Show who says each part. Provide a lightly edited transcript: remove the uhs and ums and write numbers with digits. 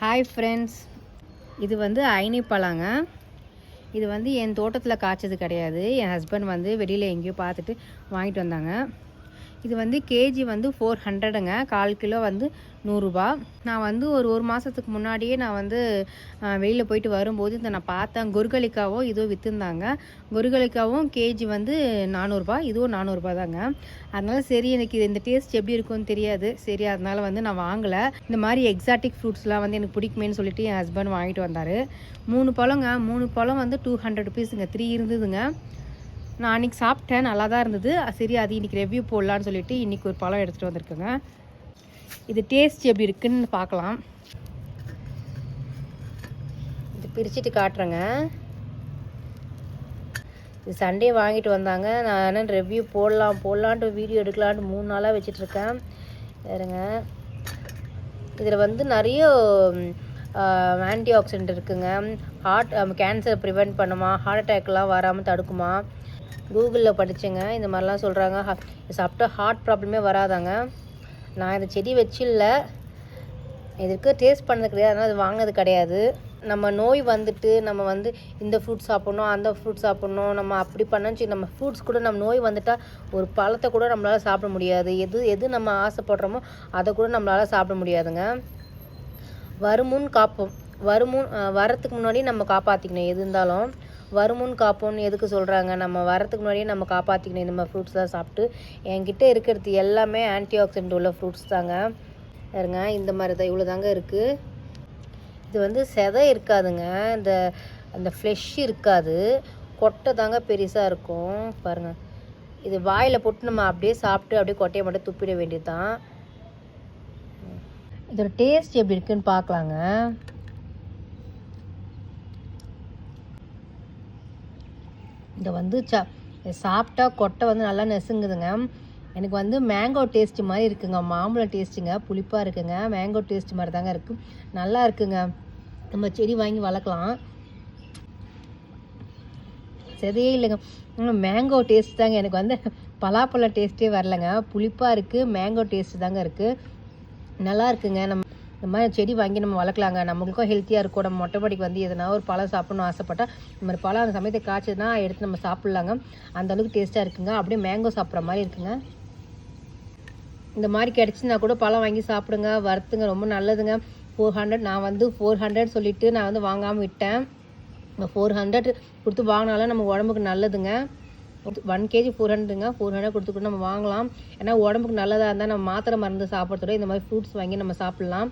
Speaker 1: Hi friends, இது வந்து ஐனி பழங்க. இது வந்து என் தோட்டத்தில் காய்ச்சது கிடையாது. என் ஹஸ்பண்ட் வந்து வெளியில் எங்கேயோ பார்த்துட்டு வாங்கிட்டு வந்தாங்க. இது வந்து கேஜி வந்து 400ங்க. 1/4 கிலோ வந்து 100 ரூபா. நான் வந்து ஒரு மாதத்துக்கு முன்னாடியே நான் வந்து வெளியில் போயிட்டு வரும்போது நான் பார்த்தேன். குருகலிக்காவும் இதுவும் விற்றுந்தாங்க. குருகலிக்காவும் கேஜி வந்து 400 ரூபா, இதுவும் 400 ரூபா தாங்க. அதனால சரி, எனக்கு இந்த டேஸ்ட் எப்படி இருக்கும்னு தெரியாது. சரி, அதனால வந்து நான் வாங்கலை. இந்த மாதிரி எக்ஸாட்டிக் ஃப்ரூட்ஸ்லாம் வந்து எனக்கு பிடிக்குமேன்னு சொல்லிட்டு என் ஹஸ்பண்ட் வாங்கிட்டு வந்தார். 3 பழங்க. 3 பழம் வந்து 200 ருபீஸுங்க. 3 இருந்ததுங்க. நான் அன்றைக்கி சாப்பிட்டேன், நல்லா தான் இருந்தது. சரி, அது இன்றைக்கி ரிவ்யூ போடலான்னு சொல்லிட்டு இன்றைக்கி ஒரு பழம் எடுத்துகிட்டு வந்திருக்கேங்க. இது டேஸ்ட் எப்படி இருக்குன்னு பார்க்கலாம். இது பிரிச்சுட்டு காட்டுறேங்க. இது சண்டே வாங்கிட்டு வந்தாங்க. நான் என்ன ரிவ்யூ போடலான்ட்டு வீடியோ எடுக்கலான்ட்டு 3 நாளாக வச்சிட்ருக்கேன். வேறுங்க, இதில் வந்து நிறைய ஆன்டி ஆக்சிடென்ட் இருக்குங்க. கேன்சர் ப்ரிவெண்ட் பண்ணுமா, ஹார்ட் அட்டாக்லாம் வராமல் தடுக்குமா. கூகுளில் படித்தேங்க. இந்த மாதிரிலாம் சொல்கிறாங்க. சாப்பிட்டா ஹார்ட் ப்ராப்ளமே வராதாங்க. நான் இந்த செடி வச்சில்ல, இதுக்கு டேஸ்ட் பண்ணது கிடையாது, அதனால் அது வாங்கினது கிடையாது. நம்ம நோய் வந்துட்டு நம்ம வந்து இந்த ஃப்ரூட் சாப்பிட்ணும், அந்த ஃப்ரூட் சாப்பிட்ணும், நம்ம அப்படி பண்ணச்சு. நம்ம ஃப்ரூட்ஸ் கூட நம்ம நோய் வந்துட்டால் ஒரு பழத்தை கூட நம்மளால் சாப்பிட முடியாது. எது நம்ம ஆசைப்படுறோமோ அதை கூட நம்மளால் சாப்பிட முடியாதுங்க. வருமுன் காப்போம். வரத்துக்கு முன்னாடி நம்ம காப்பாற்றிக்கணும். எது இருந்தாலும் வருமுன் காப்போம்னு எதுக்கு சொல்கிறாங்க? நம்ம வரத்துக்கு முன்னாடியே நம்ம காப்பாற்றிக்கணும். இந்த மாதிரி ஃப்ரூட்ஸ் தான் சாப்பிட்டு. என்கிட்ட இருக்கிறது எல்லாமே ஆன்டி ஆக்சிடென்ட் உள்ள ஃப்ரூட்ஸ் தாங்க. பாருங்க, இந்த மாதிரி தான் இவ்வளோ தாங்க இருக்குது. இது வந்து செதை இருக்காதுங்க, அந்த ஃப்ளெஷ் இருக்காது, கொட்டை தாங்க பெருசாக இருக்கும். பாருங்கள், இது வாயில் போட்டு நம்ம அப்படியே சாப்பிட்டு அப்படியே கொட்டையை மட்டும் துப்பிட வேண்டியது தான். இதோட டேஸ்ட் எப்படி இருக்குன்னு பார்க்கலாங்க. இதை வந்து சாப்பிட்டா கொட்டை வந்து நல்லா நெசுங்குதுங்க. எனக்கு வந்து மேங்கோ டேஸ்ட் மாதிரி இருக்குங்க. மாம்பழம் டேஸ்ட்டுங்க, புளிப்பாக இருக்குங்க. மேங்கோ டேஸ்ட் மாதிரி தாங்க இருக்குது. நல்லா இருக்குங்க. நம்ம செடி வாங்கி வளர்க்கலாம். சரியே இல்லைங்க, மேங்கோ டேஸ்ட் தாங்க. எனக்கு வந்து பலாப்பழம் டேஸ்ட்டே வரலைங்க. புளிப்பாக இருக்குது, மேங்கோ டேஸ்ட் தாங்க இருக்குது. நல்லா இருக்குங்க. நம்ம இந்த மாதிரி செடி வாங்கி நம்ம வளர்க்கலாங்க. நம்மளுக்கும் ஹெல்த்தியாக இருக்கும். நம்ம மொட்டைப்படிக்கு வந்து எதனா ஒரு பழம் சாப்பிட்ணுன்னு ஆசைப்பட்டால் இந்த மாதிரி பழம் அந்த சமயத்தை காய்ச்சதுன்னா எடுத்து நம்ம சாப்பிட்லாங்க. அந்தளவுக்கு டேஸ்ட்டாக இருக்குங்க. அப்படியே மேங்கோ சாப்பிட்ற மாதிரி இருக்குங்க. இந்த மாதிரி கிடச்சின்னா கூட பழம் வாங்கி சாப்பிடுங்க, வறுத்துங்க, ரொம்ப நல்லதுங்க. 400, நான் வந்து 400 சொல்லிவிட்டு நான் வந்து வாங்காமல் விட்டேன். 400 கொடுத்து வாங்கினாலும் நம்ம உடம்புக்கு நல்லதுங்க. 1 கேஜி 400ங்க. 400 கொடுத்து கூட நம்ம வாங்கலாம். ஏன்னா உடம்புக்கு நல்லதாக இருந்தால் நம்ம மாத்திரை மருந்து சாப்பிட்றதோட இந்த மாதிரி ஃப்ரூட்ஸ் வாங்கி நம்ம சாப்பிட்லாம்.